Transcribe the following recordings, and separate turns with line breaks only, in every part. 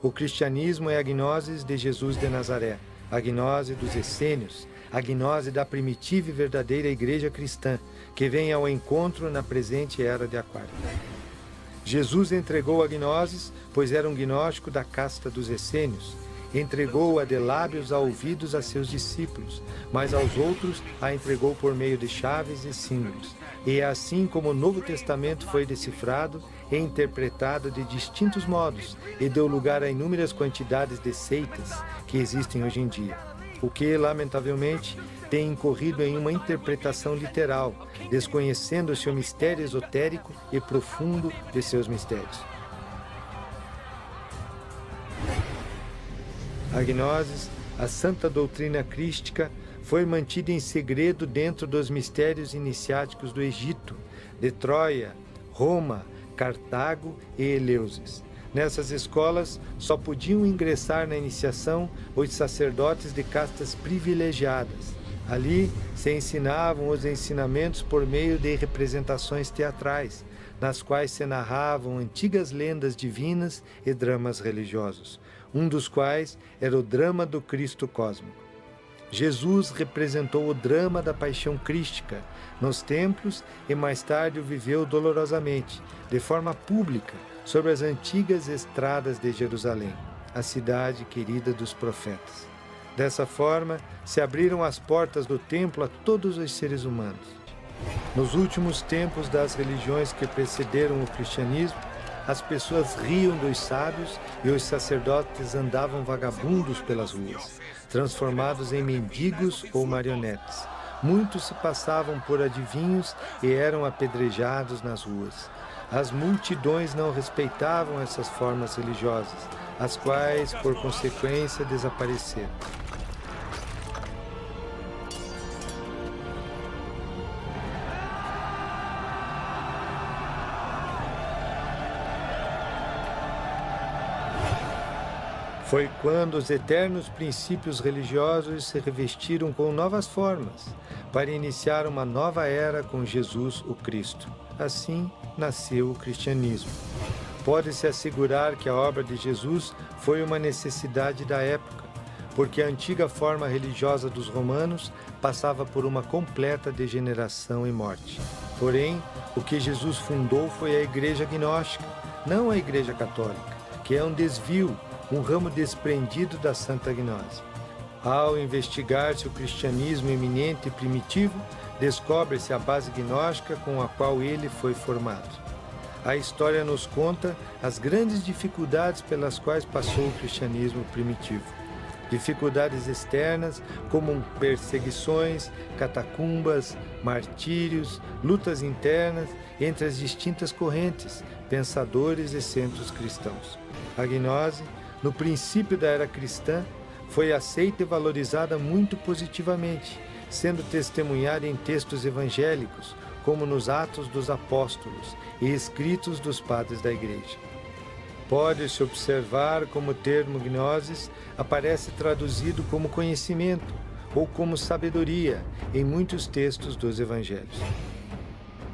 O cristianismo é a gnose de Jesus de Nazaré, a gnose dos essênios, a gnose da primitiva e verdadeira igreja cristã, que vem ao encontro na presente era de Aquário. Jesus entregou a gnoses, pois era um gnóstico da casta dos essênios. Entregou-a de lábios a ouvidos a seus discípulos, mas aos outros a entregou por meio de chaves e símbolos. E é assim como o Novo Testamento foi decifrado e interpretado de distintos modos e deu lugar a inúmeras quantidades de seitas que existem hoje em dia. O que, lamentavelmente, tem incorrido em uma interpretação literal, desconhecendo-se o mistério esotérico e profundo de seus mistérios. A gnose, a santa doutrina crística, foi mantida em segredo dentro dos mistérios iniciáticos do Egito, de Troia, Roma, Cartago e Eleusis. Nessas escolas só podiam ingressar na iniciação os sacerdotes de castas privilegiadas. Ali se ensinavam os ensinamentos por meio de representações teatrais, nas quais se narravam antigas lendas divinas e dramas religiosos, um dos quais era o drama do Cristo cósmico. Jesus representou o drama da paixão crística nos templos e mais tarde o viveu dolorosamente, de forma pública, sobre as antigas estradas de Jerusalém, a cidade querida dos profetas. Dessa forma, se abriram as portas do templo a todos os seres humanos. Nos últimos tempos das religiões que precederam o cristianismo, as pessoas riam dos sábios e os sacerdotes andavam vagabundos pelas ruas, transformados em mendigos ou marionetes. Muitos se passavam por adivinhos e eram apedrejados nas ruas. As multidões não respeitavam essas formas religiosas, as quais, por consequência, desapareceram. Foi quando os eternos princípios religiosos se revestiram com novas formas, para iniciar uma nova era com Jesus, o Cristo. Assim nasceu o cristianismo. Pode-se assegurar que a obra de Jesus foi uma necessidade da época, porque a antiga forma religiosa dos romanos passava por uma completa degeneração e morte. Porém, o que Jesus fundou foi a Igreja Gnóstica, não a Igreja Católica, que é um desvio, um ramo desprendido da Santa Gnose. Ao investigar-se o cristianismo eminente e primitivo, descobre-se a base gnóstica com a qual ele foi formado. A história nos conta as grandes dificuldades pelas quais passou o cristianismo primitivo. Dificuldades externas, como perseguições, catacumbas, martírios, lutas internas entre as distintas correntes, pensadores e centros cristãos. A gnose, no princípio da era cristã, foi aceita e valorizada muito positivamente, sendo testemunhada em textos evangélicos, como nos Atos dos Apóstolos e escritos dos padres da Igreja. Pode-se observar como o termo gnosis aparece traduzido como conhecimento ou como sabedoria em muitos textos dos evangelhos.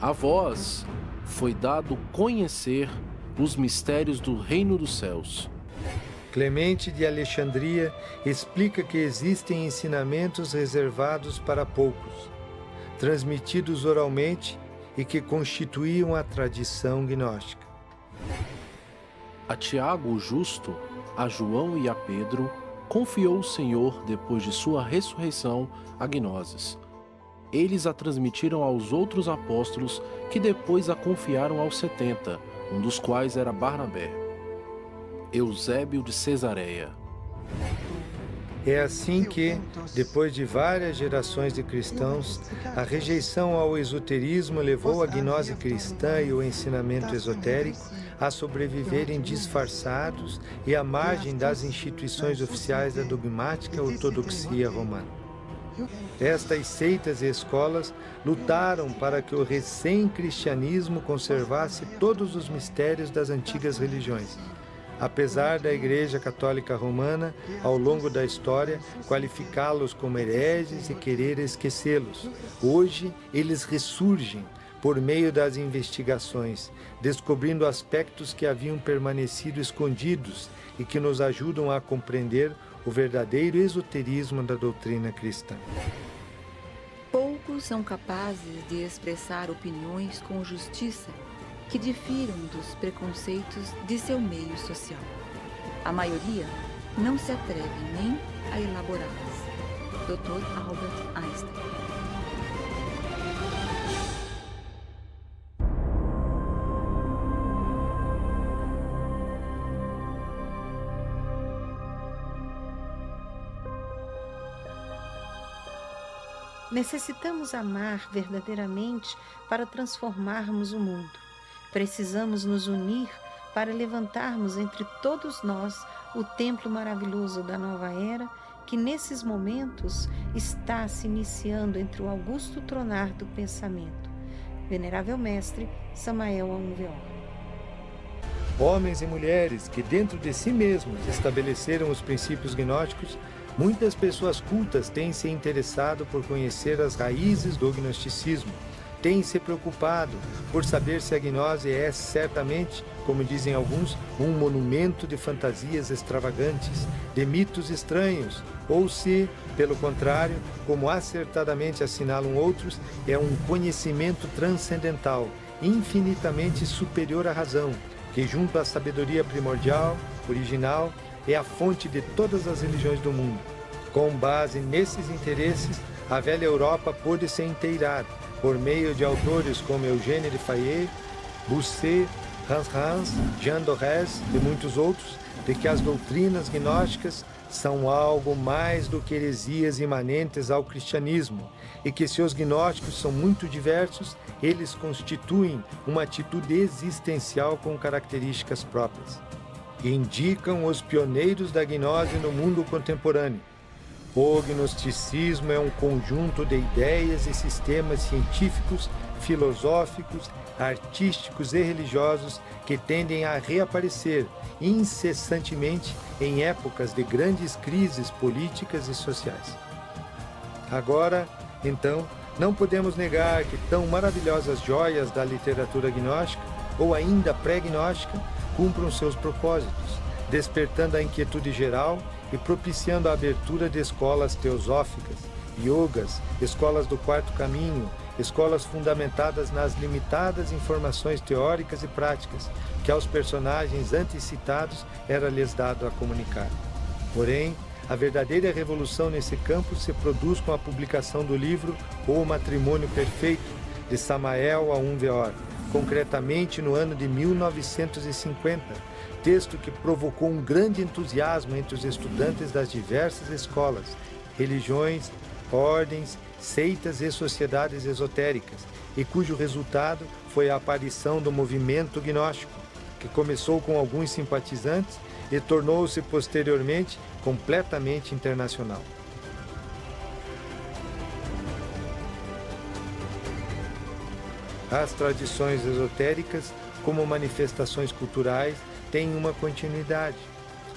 A vós foi dado conhecer os mistérios do reino dos céus.
Clemente de Alexandria explica que existem ensinamentos reservados para poucos, transmitidos oralmente e que constituíam a tradição gnóstica.
A Tiago o Justo, a João e a Pedro, confiou o Senhor, depois de sua ressurreição, a gnoses. Eles a transmitiram aos outros apóstolos, que depois a confiaram aos 70, um dos quais era Barnabé. Eusébio de Cesareia.
É assim que, depois de várias gerações de cristãos, a rejeição ao esoterismo levou a gnose cristã e o ensinamento esotérico a sobreviverem disfarçados e à margem das instituições oficiais da dogmática ortodoxia romana. Estas seitas e escolas lutaram para que o recém-cristianismo conservasse todos os mistérios das antigas religiões. Apesar da Igreja Católica Romana, ao longo da história, qualificá-los como hereges e querer esquecê-los, hoje eles ressurgem por meio das investigações, descobrindo aspectos que haviam permanecido escondidos e que nos ajudam a compreender o verdadeiro esoterismo da doutrina cristã.
Poucos são capazes de expressar opiniões com justiça que difiram dos preconceitos de seu meio social. A maioria não se atreve nem a elaborá-las. Dr. Albert Einstein.
Necessitamos amar verdadeiramente para transformarmos o mundo. Precisamos nos unir para levantarmos entre todos nós o templo maravilhoso da nova era que nesses momentos está se iniciando entre o augusto tronar do pensamento. Venerável Mestre Samael Aun Weor.
Homens e mulheres que dentro de si mesmos estabeleceram os princípios gnósticos, muitas pessoas cultas têm se interessado por conhecer as raízes do gnosticismo, têm se preocupado por saber se a gnose é certamente, como dizem alguns, um monumento de fantasias extravagantes, de mitos estranhos, ou se, pelo contrário, como acertadamente assinalam outros, é um conhecimento transcendental, infinitamente superior à razão, que junto à sabedoria primordial, original, é a fonte de todas as religiões do mundo. Com base nesses interesses, a velha Europa pôde se inteirar, por meio de autores como Eugène de Fayet, Bossuet, Hans Hans, Jean Dorés e muitos outros, de que as doutrinas gnósticas são algo mais do que heresias imanentes ao cristianismo, e que se os gnósticos são muito diversos, eles constituem uma atitude existencial com características próprias. Indicam os pioneiros da gnose no mundo contemporâneo. O gnosticismo é um conjunto de ideias e sistemas científicos, filosóficos, artísticos e religiosos que tendem a reaparecer incessantemente em épocas de grandes crises políticas e sociais. Agora, então, não podemos negar que tão maravilhosas joias da literatura gnóstica, ou ainda pré-gnóstica, cumpram seus propósitos, despertando a inquietude geral e propiciando a abertura de escolas teosóficas, yogas, escolas do quarto caminho, escolas fundamentadas nas limitadas informações teóricas e práticas que aos personagens antes citados era-lhes dado a comunicar. Porém, a verdadeira revolução nesse campo se produz com a publicação do livro O Matrimônio Perfeito, de Samael Aun Weor, concretamente no ano de 1950, texto que provocou um grande entusiasmo entre os estudantes das diversas escolas, religiões, ordens, seitas e sociedades esotéricas, e cujo resultado foi a aparição do movimento gnóstico, que começou com alguns simpatizantes e tornou-se posteriormente completamente internacional. As tradições esotéricas, como manifestações culturais, têm uma continuidade.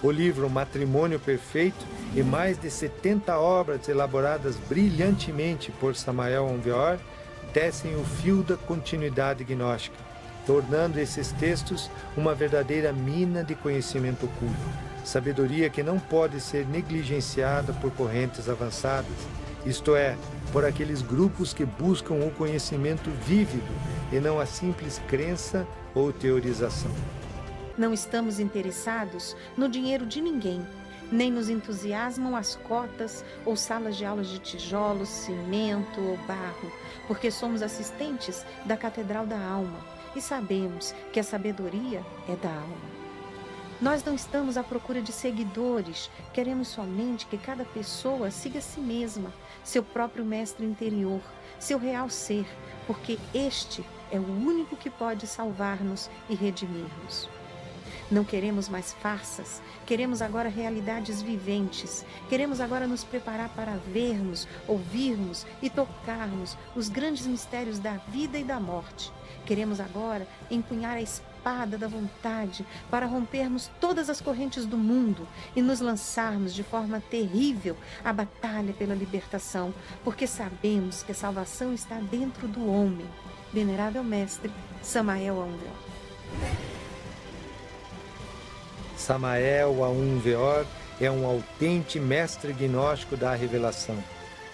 O livro Matrimônio Perfeito e mais de 70 obras elaboradas brilhantemente por Samael Aun Weor tecem o fio da continuidade gnóstica, tornando esses textos uma verdadeira mina de conhecimento oculto, sabedoria que não pode ser negligenciada por correntes avançadas, isto é, por aqueles grupos que buscam o conhecimento vívido e não a simples crença ou teorização.
Não estamos interessados no dinheiro de ninguém, nem nos entusiasmam as cotas ou salas de aulas de tijolos, cimento ou barro, porque somos assistentes da Catedral da Alma e sabemos que a sabedoria é da alma. Nós não estamos à procura de seguidores, queremos somente que cada pessoa siga a si mesma, seu próprio mestre interior, seu real ser, porque este é o único que pode salvar-nos e redimir-nos. Não queremos mais farsas, queremos agora realidades viventes, queremos agora nos preparar para vermos, ouvirmos e tocarmos os grandes mistérios da vida e da morte. Queremos agora empunhar a espada da vontade para rompermos todas as correntes do mundo e nos lançarmos de forma terrível à batalha pela libertação, porque sabemos que a salvação está dentro do homem. venerável mestre Samael Aun-Weor.
Samael Aun-Weor é um autêntico mestre gnóstico da revelação.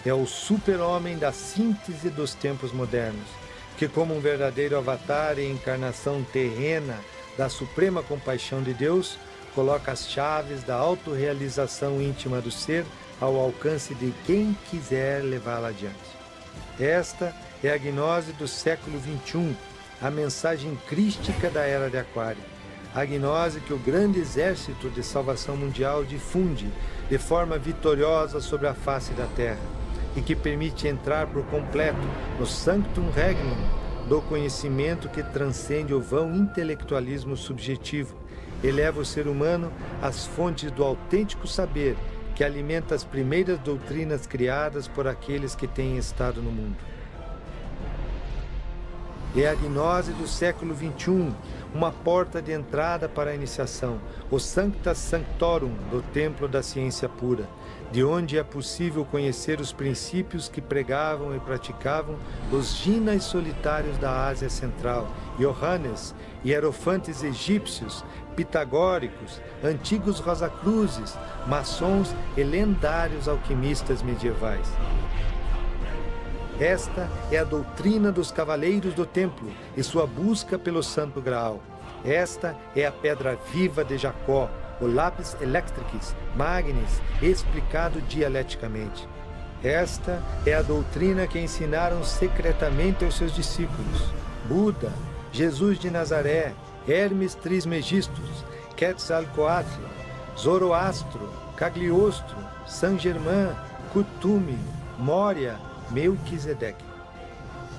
É o super-homem da síntese dos tempos modernos, que como um verdadeiro avatar e encarnação terrena da suprema compaixão de Deus, coloca as chaves da autorrealização íntima do ser ao alcance de quem quiser levá-la adiante. Esta é a gnose do século XXI, a mensagem crística da Era de Aquário. A gnose que o grande exército de salvação mundial difunde de forma vitoriosa sobre a face da Terra e que permite entrar por completo no Sanctum Regnum do conhecimento que transcende o vão intelectualismo subjetivo, eleva o ser humano às fontes do autêntico saber que alimenta as primeiras doutrinas criadas por aqueles que têm estado no mundo. É a gnose do século XXI, uma porta de entrada para a iniciação, o Sancta Sanctorum do templo da ciência pura, de onde é possível conhecer os princípios que pregavam e praticavam os ginas solitários da Ásia Central, Johannes, hierofantes egípcios, pitagóricos, antigos Rosacruzes, maçons e lendários alquimistas medievais. Esta é a doutrina dos cavaleiros do templo e sua busca pelo Santo Graal. Esta é a pedra viva de Jacó, o lápis electricis magnis, explicado dialeticamente. Esta é a doutrina que ensinaram secretamente aos seus discípulos. Buda, Jesus de Nazaré, Hermes Trismegistus, Quetzalcoatl, Zoroastro, Cagliostro, Saint-Germain, Kuthumi, Moria, Melquisedeque.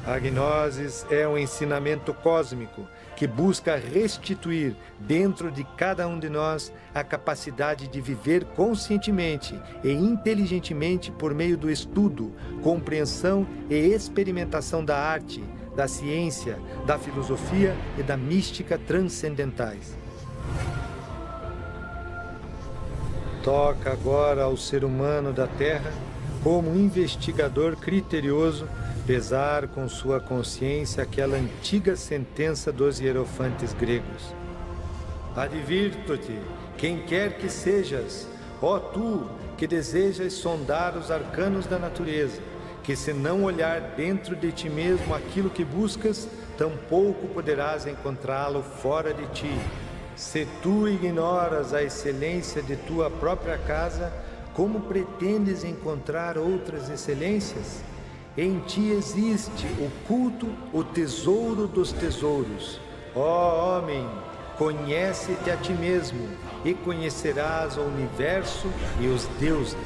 A gnosis é um ensinamento cósmico que busca restituir dentro de cada um de nós a capacidade de viver conscientemente e inteligentemente por meio do estudo, compreensão e experimentação da arte, da ciência, da filosofia e da mística transcendentais. Toca agora ao ser humano da Terra, como investigador criterioso, pesar com sua consciência aquela antiga sentença dos hierofantes gregos. Advirto-te, quem quer que sejas, ó tu que desejas sondar os arcanos da natureza, que se não olhar dentro de ti mesmo aquilo que buscas, tampouco poderás encontrá-lo fora de ti. Se tu ignoras a excelência de tua própria casa, como pretendes encontrar outras excelências? Em ti existe oculto o tesouro dos tesouros. Ó homem, conhece-te a ti mesmo e conhecerás o universo e os deuses.